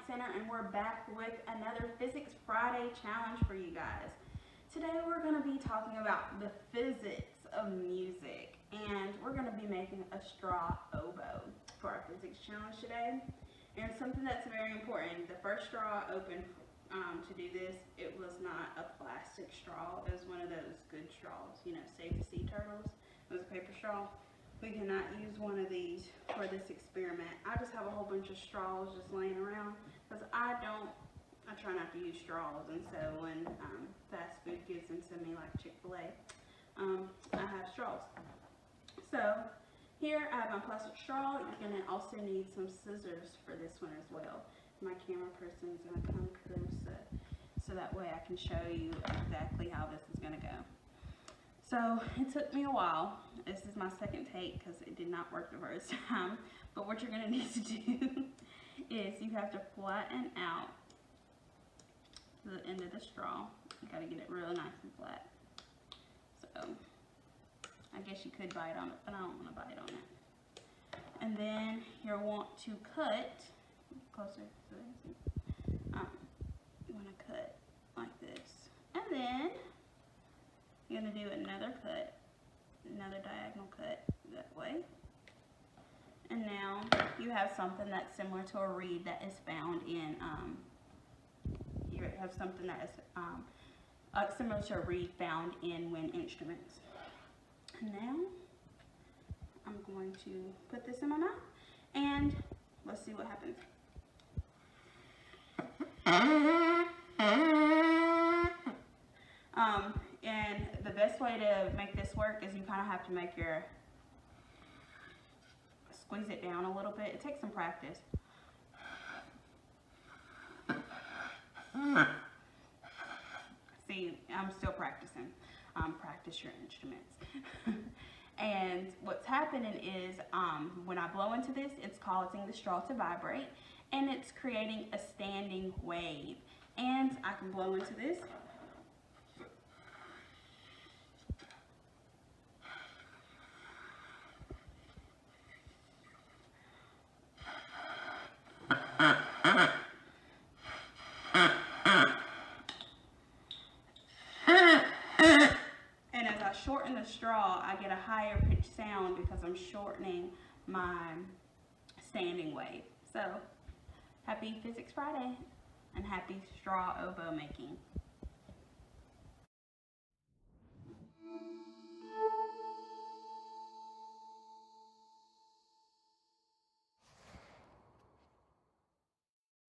Science Center, and we're back with another Physics Friday challenge for you guys. Today we're going to be talking about the physics of music, and we're going to be making a straw oboe for our physics challenge today. And something that's very important, the first straw I opened to do this, it was not a plastic straw. It was one of those good straws, you know, save the sea turtles. It was a paper straw. We cannot use one of these for this experiment. I just have a whole bunch of straws just laying around because I try not to use straws, and so when fast food gives them to me like Chick-fil-A, I have straws. So here I have my plastic straw. You're going to also need some scissors for this one as well. My camera person is going to come through so that way I can show you exactly how this is going to go. So it took me a while. This is my second take because it did not work the first time. But what you're going to need to do is you have to flatten out the end of the straw. You got to get it real nice and flat. So I guess you could bite on it, but I don't want to bite on it. And then you'll want to cut closer. So you want to cut like this, and then you're going to do another cut, another diagonal cut that way. And now you have something that's similar to a reed that is found in, you have something that is similar to a reed found in wind instruments. And now I'm going to put this in my mouth and let's see what happens. And the best way to make this work is you kind of have to make squeeze it down a little bit. It takes some practice. See, I'm still practicing. Practice your instruments. And what's happening is when I blow into this, it's causing the straw to vibrate, and it's creating a standing wave. And I can blow into this. And as I shorten the straw, I get a higher pitched sound because I'm shortening my standing wave. So, happy Physics Friday and happy straw oboe making.